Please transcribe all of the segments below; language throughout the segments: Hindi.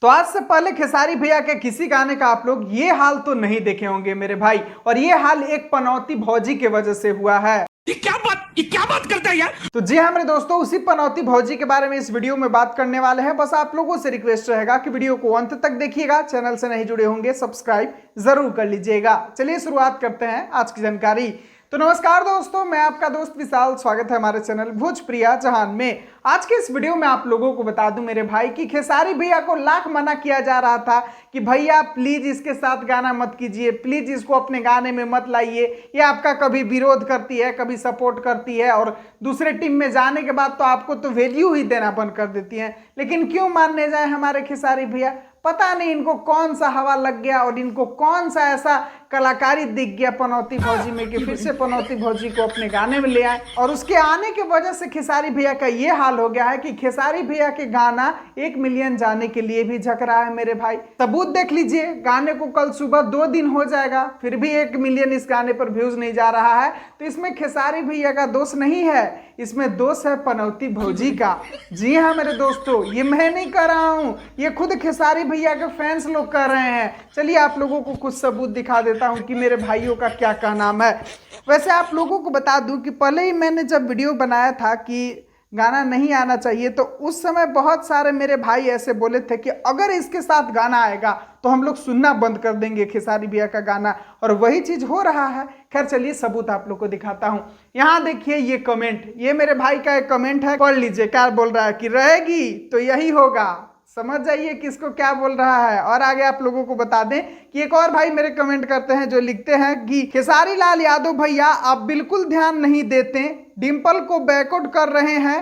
तो आज से पहले खेसारी भैया के किसी गाने का आप लोग ये हाल तो नहीं देखे होंगे मेरे भाई, और ये हाल एक पनौती भौजी के वजह से हुआ है। ये क्या बात करता है यार। तो जी हाँ मेरे दोस्तों, उसी पनौती भौजी के बारे में इस वीडियो में बात करने वाले हैं। बस आप लोगों से रिक्वेस्ट रहेगा कि वीडियो को अंत तक देखिएगा। चैनल से नहीं जुड़े होंगे सब्सक्राइब जरूर कर लीजिएगा। चलिए शुरुआत करते हैं आज की जानकारी। तो नमस्कार दोस्तों, मैं आपका दोस्त विशाल, स्वागत है हमारे चैनल भोजप्रिया जहान में। आज के इस वीडियो में आप लोगों को बता दूं मेरे भाई कि खेसारी भैया को लाख मना किया जा रहा था कि भैया प्लीज इसके साथ गाना मत कीजिए, प्लीज इसको अपने गाने में मत लाइए, ये आपका कभी विरोध करती है कभी सपोर्ट करती है, और दूसरे टीम में जाने के बाद तो आपको तो वैल्यू ही देना बंद कर देती है। लेकिन क्यों मानने जाए हमारे खेसारी भैया, पता नहीं इनको कौन सा हवा लग गया और इनको कौन सा ऐसा कलाकारी दिख गया पनौती भौजी में कि फिर से पनौती भौजी को अपने गाने में ले आए। और उसके आने की वजह से खेसारी भैया का ये हाल हो गया है कि खेसारी भैया के गाना 1 मिलियन जाने के लिए भी झक रहा है मेरे भाई। सबूत देख लीजिए, गाने को कल सुबह 2 दिन हो जाएगा फिर भी 1 मिलियन इस गाने पर व्यूज नहीं जा रहा है। तो इसमें खेसारी भैया का दोष नहीं है, इसमें दोष है पनौती भौजी का। जी हाँ मेरे दोस्तों, ये मैं नहीं कर रहा हूँ, ये खुद खेसारी भैया के फैंस लोग कर रहे हैं। चलिए आप लोगों को कुछ सबूत दिखा देता हूं कि मेरे भाइयों का क्या क्या नाम है। वैसे आप लोगों को बता दूं कि पहले ही मैंने जब वीडियो बनाया था कि गाना नहीं आना चाहिए, तो उस समय बहुत सारे मेरे भाई ऐसे बोले थे कि अगर इसके साथ गाना आएगा तो हम लोग सुनना बंद कर देंगे खेसारी भैया का गाना, और वही चीज हो रहा है। खैर चलिए सबूत आप लोग को दिखाता हूं। यहाँ देखिए ये कमेंट, ये मेरे भाई का एक कमेंट है, पढ़ लीजिए क्या बोल रहा है कि रहेगी तो यही होगा। समझ जाइए किसको क्या बोल रहा है। और आगे आप लोगों को बता दें कि एक और भाई मेरे कमेंट करते हैं जो लिखते हैं कि खेसारी लाल यादव भैया आप बिल्कुल ध्यान नहीं देते, डिम्पल को बैकआउट कर रहे हैं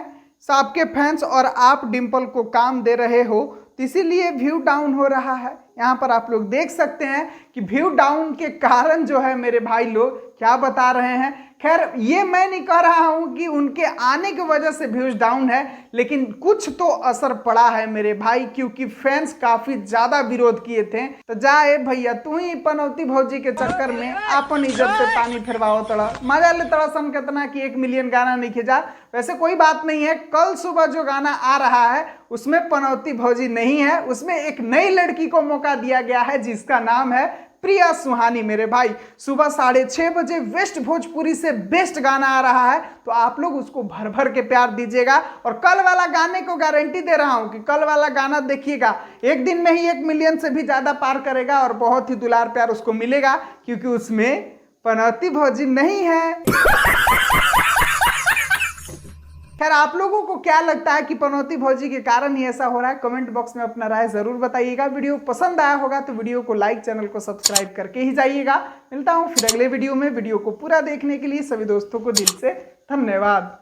आपके फैंस और आप डिम्पल को काम दे रहे हो, तो इसीलिए व्यू डाउन हो रहा है। यहाँ पर आप लोग देख सकते हैं कि व्यू डाउन के कारण जो है मेरे भाई लोग क्या बता रहे हैं। खैर ये मैं नहीं कह रहा हूं कि उनके आने की वजह से व्यूज डाउन है, लेकिन कुछ तो असर पड़ा है मेरे भाई, क्योंकि फैंस काफी ज्यादा विरोध किए थे। तो जाए भैया, तू ही पनौती भौजी के चक्कर में अपन इज्जत पे पानी फिरवाओ तड़ा, मजा ले तड़ा सन कितना कि 1 मिलियन गाना नहीं खिंचा। वैसे कोई बात नहीं है, कल सुबह जो गाना आ रहा है उसमें पनौती भौजी नहीं है, उसमें एक नई लड़की को मौका दिया गया है जिसका नाम है प्रिया सुहानी। मेरे भाई सुबह 6:30 बजे वेस्ट भोजपुरी से बेस्ट गाना आ रहा है, तो आप लोग उसको भर भर के प्यार दीजिएगा। और कल वाला गाने को गारंटी दे रहा हूं कि कल वाला गाना देखिएगा, एक दिन में ही 1 मिलियन से भी ज्यादा पार करेगा और बहुत ही दुलार प्यार उसको मिलेगा, क्योंकि उसमें पनौती भौजी नहीं है। खैर आप लोगों को क्या लगता है कि पनौती भौजी के कारण ही ऐसा हो रहा है? कमेंट बॉक्स में अपना राय जरूर बताइएगा। वीडियो पसंद आया होगा तो वीडियो को लाइक, चैनल को सब्सक्राइब करके ही जाइएगा। मिलता हूं फिर अगले वीडियो में। वीडियो को पूरा देखने के लिए सभी दोस्तों को दिल से धन्यवाद।